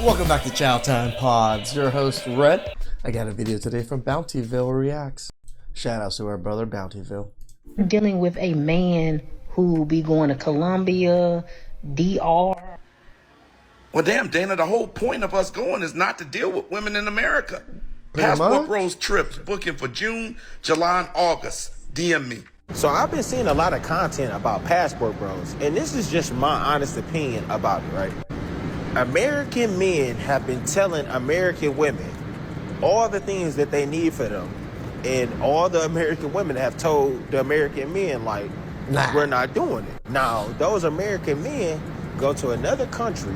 Welcome back to Chow Time Pods. Your host, Rhett. I got a video today from Bountyville Reacts. Shout out to our brother, Bountyville. Dealing with a man who be going to Colombia, DR. Well, damn, Dana, the whole point of us going is not to deal with women in America. Pretty Passport much. Bros trips booking for June, July, and August. DM me. So I've been seeing a lot of content about Passport Bros, and this is just my honest opinion about it, right? American men have been telling American women all the things that they need for them, and all the American women have told the American men, like, Nah. we're not doing it. Now, those American men go to another country,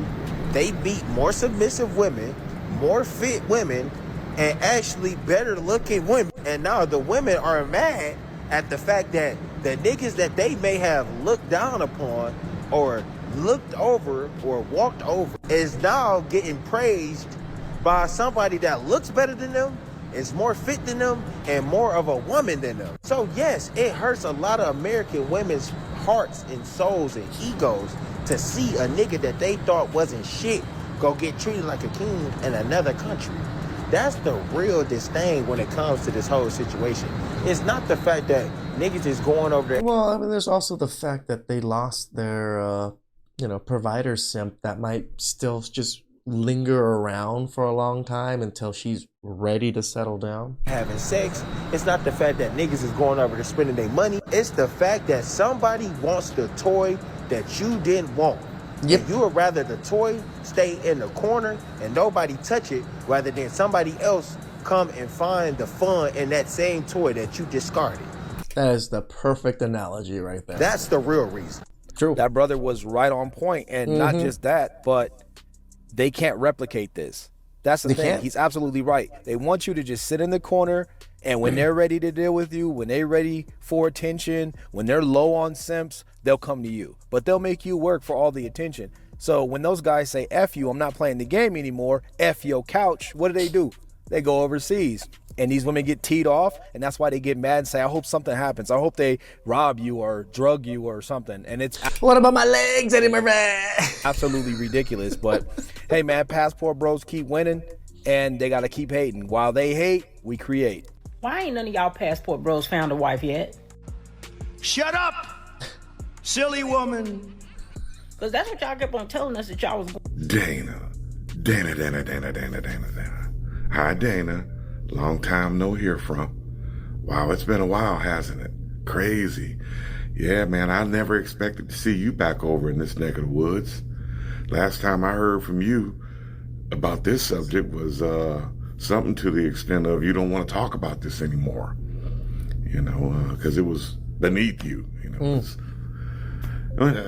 they meet more submissive women, more fit women, and actually better looking women. And now the women are mad at the fact that the niggas that they may have looked down upon or looked over or walked over is now getting praised by somebody that looks better than them, is more fit than them, and more of a woman than them. So yes, it hurts a lot of American women's hearts and souls and egos to see a nigga that they thought wasn't shit go get treated like a king in another country. That's the real disdain when it comes to this whole situation. It's not the fact that niggas is going over there. Well, I mean, there's also the fact that they lost their, provider simp that might still just linger around for a long time until she's ready to settle down. Having sex. It's not the fact that niggas is going over to spending their money. It's the fact that somebody wants the toy that you didn't want. Yep. And you would rather the toy stay in the corner and nobody touch it rather than somebody else come and find the fun in that same toy that you discarded. That is the perfect analogy right there. That's the real reason. True. That brother was right on point, and not just that, but they can't replicate this. That's the They thing. can't. He's absolutely right. They want you to just sit in the corner, and when they're ready to deal with you, when they're ready for attention, when they're low on simps, they'll come to you. But they'll make you work for all the attention. So when those guys say, F you, I'm not playing the game anymore, F your couch, what do? They go overseas. And these women get teed off, and that's why they get mad and say, I hope something happens. I hope they rob you or drug you or something. And it's What about my legs, Eddie Murphy? absolutely ridiculous. But hey, man, Passport Bros keep winning, and they got to keep hating. While they hate, we create. Why ain't none of y'all Passport Bros found a wife yet? Shut up, silly woman. Because that's what y'all kept on telling us that y'all was Dana. Hi, Dana. Long time no hear from. Wow, it's been a while, hasn't it? Crazy. Yeah, man, I never expected to see you back over in this neck of the woods. Last time I heard from you about this subject was something to the extent of you don't want to talk about this anymore. Because it was beneath you. And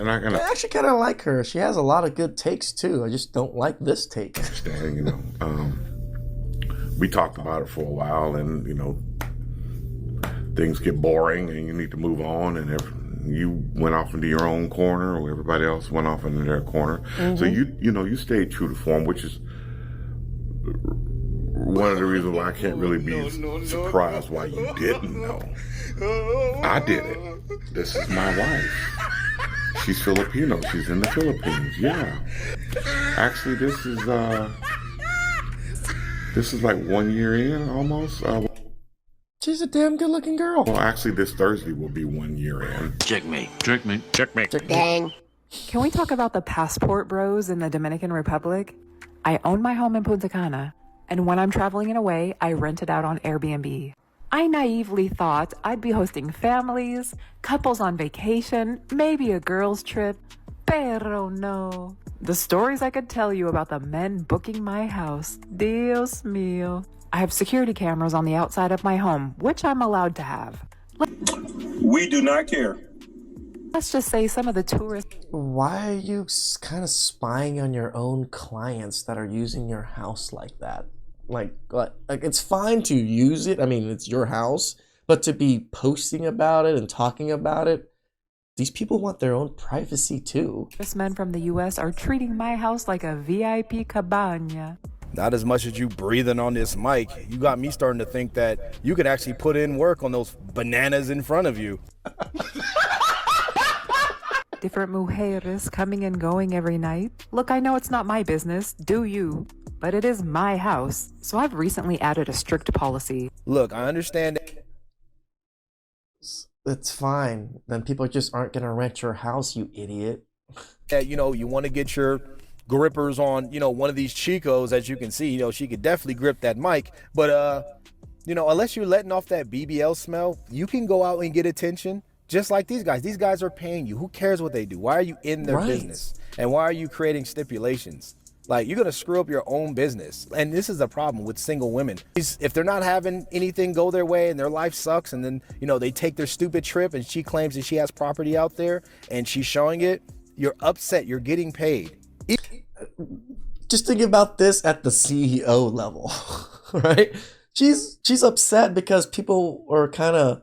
I I actually kind of like her. She has a lot of good takes too. I just don't like this take. understand, we talked about it for a while, and things get boring and you need to move on, and if you went off into your own corner or everybody else went off into their corner. So you stayed true to form, which is one of the reasons why I can't really be surprised why you didn't know. I did it. This is my wife. She's Filipino. She's in the Philippines. Yeah. Actually, this is like 1 year in almost. She's a damn good looking girl. Well, actually, this Thursday will be 1 year in. Checkmate. Can we talk about the Passport Bros in the Dominican Republic? I own my home in Punta Cana, and when I'm traveling away, I rent it out on Airbnb. I naively thought I'd be hosting families, couples on vacation, maybe a girls' trip. Pero no. The stories I could tell you about the men booking my house. Dios mío. I have security cameras on the outside of my home, which I'm allowed to have. We do not care. Let's just say some of the tourists. Why are you kind of spying on your own clients that are using your house like that? Like it's fine to use it. I mean, it's your house, but to be posting about it and talking about it, these people want their own privacy too. Men from the U.S. are treating my house like a VIP cabana. Not as much as you breathing on this mic. You got me starting to think that you could actually put in work on those bananas in front of you. different mujeres coming and going every night. Look, I know it's not my business, do you? But it is my house, so I've recently added a strict policy. Look, I understand It's fine. Then people just aren't gonna rent your house, you idiot. that, you know, you want to get your grippers on, you know, one of these Chicos. As you can see, you know, she could definitely grip that mic. But, you know, unless you're letting off that BBL smell, you can go out and get attention just like these guys. These guys are paying you. Who cares what they do? Why are you in their business? And why are you creating stipulations? Like, you're going to screw up your own business. And this is the problem with single women. If they're not having anything go their way and their life sucks, and then, you know, they take their stupid trip and she claims that she has property out there and she's showing it, you're upset. You're getting paid. Just think about this at the CEO level, right? She's upset because people are kind of,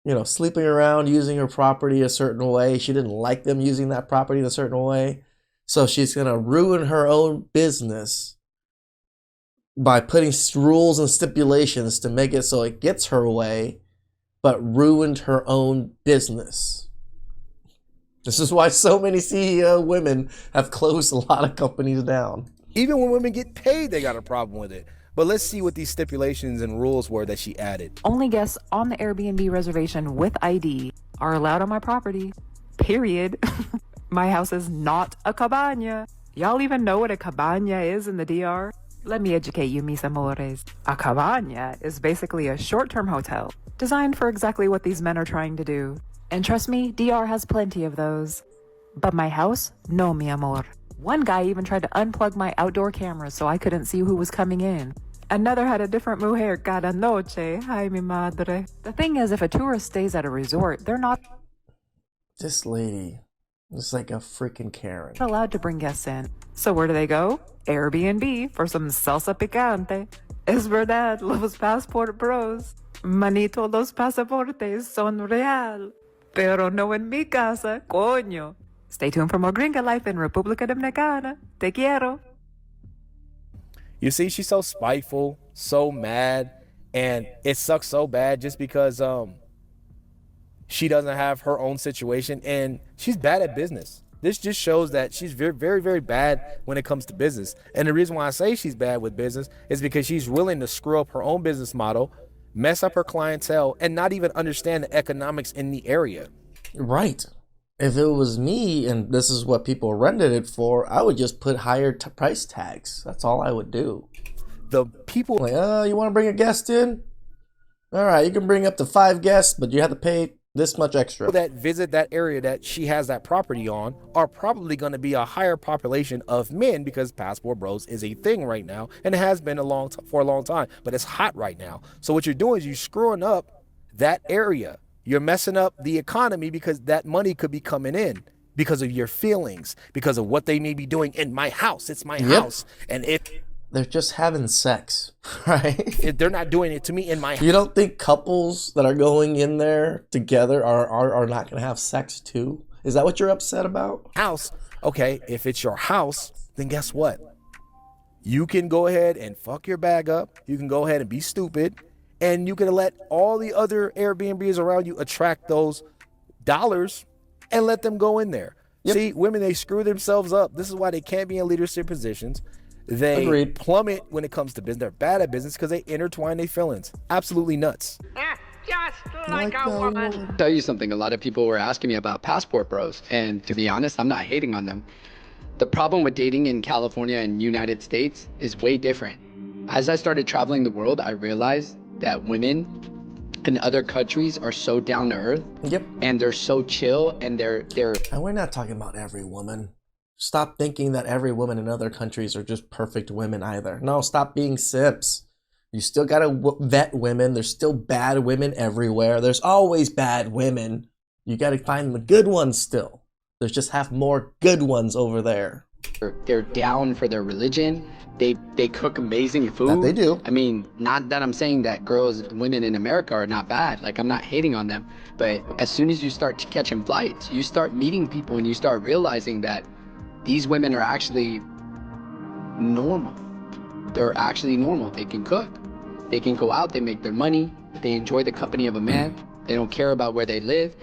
you know, sleeping around using her property a certain way. She didn't like them using that property in a certain way. So she's going to ruin her own business by putting rules and stipulations to make it so it gets her way, but ruined her own business. This is why so many CEO women have closed a lot of companies down. Even when women get paid, they got a problem with it. But let's see what these stipulations and rules were that she added. Only guests on the Airbnb reservation with ID are allowed on my property. Period. My house is not a cabana. Y'all even know what a cabana is in the DR? Let me educate you, mis amores. A cabana is basically a short-term hotel designed for exactly what these men are trying to do. And trust me, DR has plenty of those. But my house? No, mi amor. One guy even tried to unplug my outdoor cameras so I couldn't see who was coming in. Another had a different mujer cada noche. Ay, mi madre. The thing is, if a tourist stays at a resort, they're not This lady is like a freaking Karen. allowed to bring guests in. So where do they go? Airbnb for some salsa picante. Es verdad, los passport bros. Manito, los pasaportes son real. Pero no en mi casa, coño. Stay tuned for more gringa life in República Dominicana. Te quiero. You see, she's so spiteful, so mad, and it sucks so bad just because she doesn't have her own situation, and she's bad at business. This just shows that she's very, very, very bad when it comes to business. And the reason why I say she's bad with business is because she's willing to screw up her own business model, mess up her clientele, and not even understand the economics in the area. Right. If it was me and this is what people rented it for, I would just put higher price tags. That's all I would do. The people Like, you want to bring a guest in? All right, you can bring up to 5 guests, but you have to pay this much extra. that visit that area that she has that property on are probably going to be a higher population of men, because passport bros is a thing right now, and it has been for a long time, but it's hot right now. So what you're doing is you're screwing up that area. You're messing up the economy because that money could be coming in because of your feelings, because of what they may be doing in my house. It's my house. And if They're just having sex, right? if they're not doing it to me in my You don't think couples that are going in there together are not going to have sex too? Is that what you're upset about? house, okay, if it's your house, then guess what? You can go ahead and fuck your bag up. You can go ahead and be stupid, and you can let all the other Airbnbs around you attract those dollars and let them go in there. Yep. See, women, they screw themselves up. This is why they can't be in leadership positions. They Agreed. plummet when it comes to business. They're bad at business because they intertwine their feelings. Absolutely nuts. Tell you something, a lot of people were asking me about passport bros, and to be honest, I'm not hating on them. The problem with dating in California and United States is way different. As I started traveling the world, I realized that women in other countries are so down to earth. Yep. And they're so chill, and they're And we're not talking about every woman. Stop thinking that every woman in other countries are just perfect women either. No, stop being simps. You still gotta vet women. There's still bad women everywhere. There's always bad women. You gotta find the good ones still. There's just half more good ones over there. they're down for their religion. They cook amazing food. That they do. I mean, not that I'm saying that women in America are not bad. Like, I'm not hating on them. But as soon as you start catching flights, you start meeting people and you start realizing that these women are actually normal. They're actually normal. They can cook. They can go out. They make their money. They enjoy the company of a man. They don't care about where they live.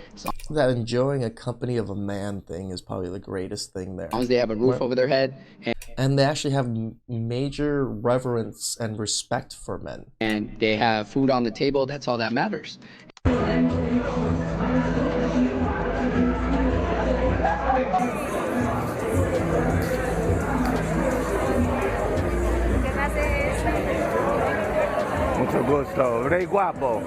That enjoying a company of a man thing is probably the greatest thing there. As long as they have a roof over their head and they actually have major reverence and respect for men. And they have food on the table, that's all that matters. Mucho gusto, Rey Guapo.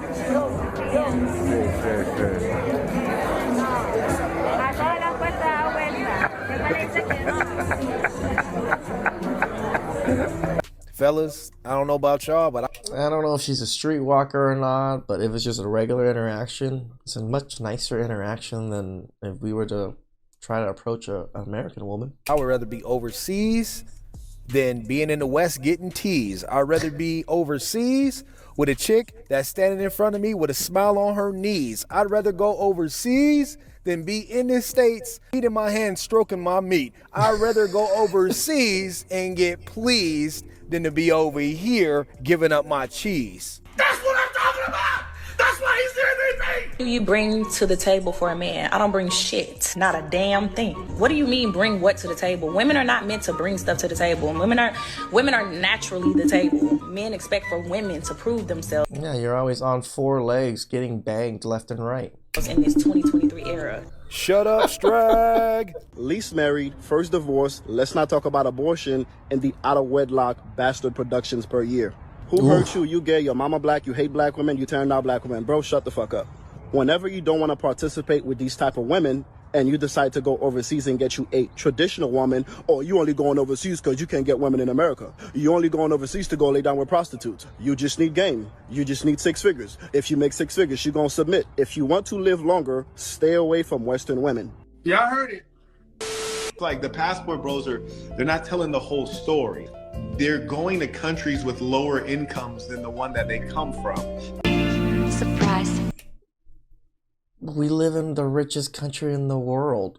Fellas, I don't know about y'all, but I don't know if she's a streetwalker or not, but if it's just a regular interaction, it's a much nicer interaction than if we were to try to approach an American woman. I would rather be overseas than being in the West getting teased. I'd rather be overseas with a chick that's standing in front of me with a smile on her knees. I'd rather go overseas than be in the States, eating my hand, stroking my meat. I'd rather go overseas and get pleased than to be over here giving up my cheese. That's what I'm talking about! That's why he's everything! What do you bring to the table for a man? I don't bring shit. Not a damn thing. What do you mean bring what to the table? Women are not meant to bring stuff to the table. Women are naturally the table. Men expect for women to prove themselves. Yeah, you're always on 4 legs getting banged left and right. In this 2023 era. Shut up, Strag. Least married, first divorce, let's not talk about abortion, and the out of wedlock bastard productions per year. Who hurt you? You gay, your mama black, you hate black women, you turned out black women. Bro, shut the fuck up. Whenever you don't want to participate with these type of women and you decide to go overseas and get you a traditional woman, or you only going overseas because you can't get women in America. You only going overseas to go lay down with prostitutes. You just need game. You just need 6 figures. If you make 6 figures, you gonna submit. If you want to live longer, stay away from Western women. Yeah, I heard it. It's like the passport bros they're not telling the whole story. They're going to countries with lower incomes than the one that they come from. Surprise. We live in the richest country in the world.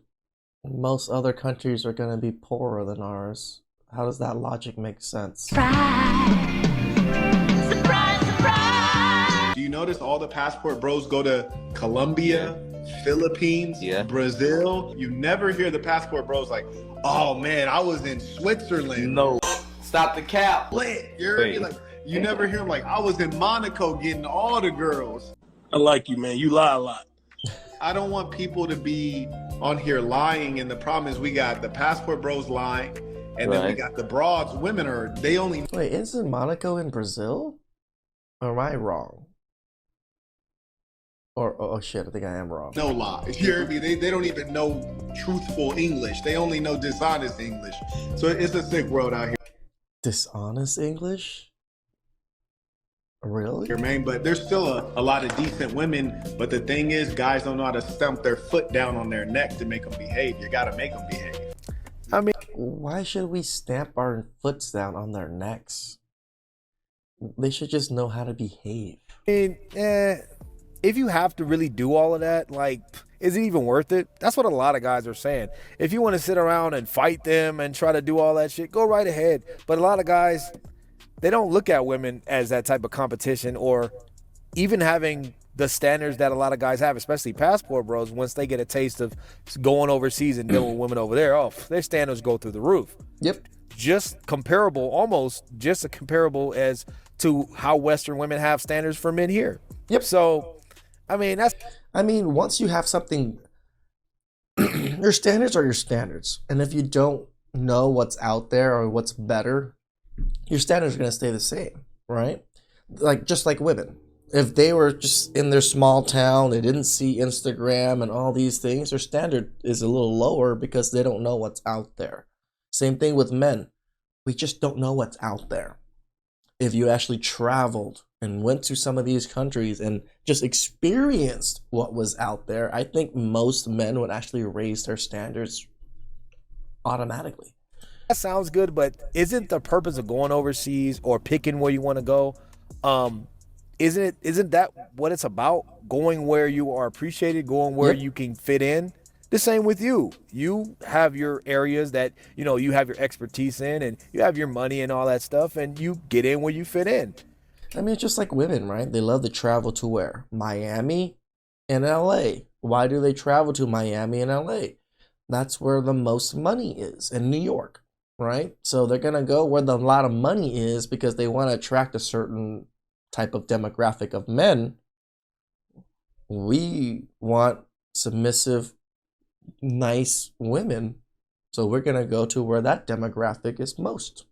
Most other countries are going to be poorer than ours. How does that logic make sense? Surprise, surprise. Do you notice all the passport bros go to Colombia, Philippines, Brazil? You never hear the passport bros like, oh man, I was in Switzerland. No. Stop the cap. Lit. You never hear them like, I was in Monaco getting all the girls. I like you, man. You lie a lot. I don't want people to be on here lying, and the problem is we got the passport bros lying, and then we got the broads. Women they only... Wait, isn't Monaco in Brazil? Or am I wrong? Or, oh shit, I think I am wrong. No lie. You hear me? They don't even know truthful English. They only know dishonest English. So it's a sick world out here. Dishonest English? Really? Man, but there's still a lot of decent women, but the thing is, guys don't know how to stamp their foot down on their neck to make them behave. You gotta make them behave. I mean, why should we stamp our foots down on their necks? They should just know how to behave. I mean, if you have to really do all of that, like, is it even worth it? That's what a lot of guys are saying. If you want to sit around and fight them and try to do all that shit, go right ahead. But a lot of guys, they don't look at women as that type of competition, or even having the standards that a lot of guys have, especially passport bros. Once they get a taste of going overseas and dealing with women over there, their standards go through the roof. Yep. Just comparable, almost just as comparable as to how Western women have standards for men here. Yep. So, I mean, once you have something, your standards are your standards. And if you don't know what's out there or what's better, your standards are going to stay the same, right? Just like women. If they were just in their small town, they didn't see Instagram and all these things, their standard is a little lower because they don't know what's out there. Same thing with men. We just don't know what's out there. If you actually traveled and went to some of these countries and just experienced what was out there, I think most men would actually raise their standards automatically. That sounds good, but isn't the purpose of going overseas or picking where you want to go, isn't that what it's about? Going where you are appreciated, going where you can fit in. The same with you. You have your areas that, you have your expertise in, and you have your money and all that stuff, and you get in where you fit in. I mean, it's just like women, right? They love to travel to where? Miami and LA. Why do they travel to Miami and LA? That's where the most money is, in New York, right? So they're going to go where a lot of money is because they want to attract a certain type of demographic of men. We want submissive, nice women. So we're going to go to where that demographic is most,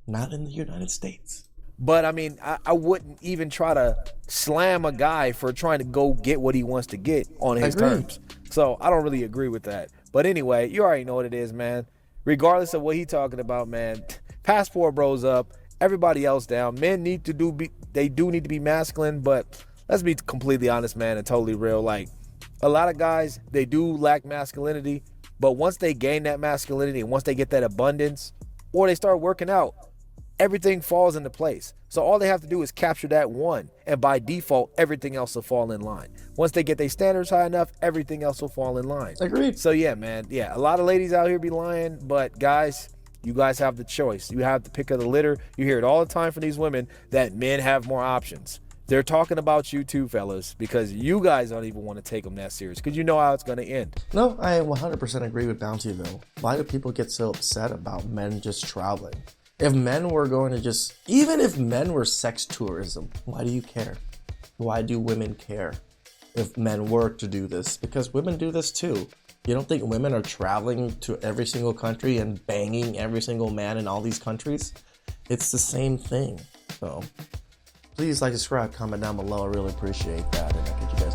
not in the United States. But I mean, I wouldn't even try to slam a guy for trying to go get what he wants to get on his terms. So I don't really agree with that. But anyway, you already know what it is, man. Regardless of what he's talking about, man, passport bros up, everybody else down. Men need to do need to be masculine, but let's be completely honest, man, and totally real. Like, a lot of guys, they do lack masculinity, but once they gain that masculinity and once they get that abundance, or they start working out, everything falls into place. So all they have to do is capture that one, and by default, everything else will fall in line. Once they get their standards high enough, everything else will fall in line. Agreed. So yeah, man, a lot of ladies out here be lying, but guys, you guys have the choice. You have the pick of the litter. You hear it all the time from these women that men have more options. They're talking about you too, fellas, because you guys don't even want to take them that serious because you know how it's going to end. No, I 100% agree with Bounty, though. Why do people get so upset about men just traveling? If men were going to just, even if men were sex tourism, why do you care? Why do women care if men were to do this? Because women do this too. You don't think women are traveling to every single country and banging every single man in all these countries? It's the same thing. So please like, subscribe, comment down below. I really appreciate that. And I'll catch you guys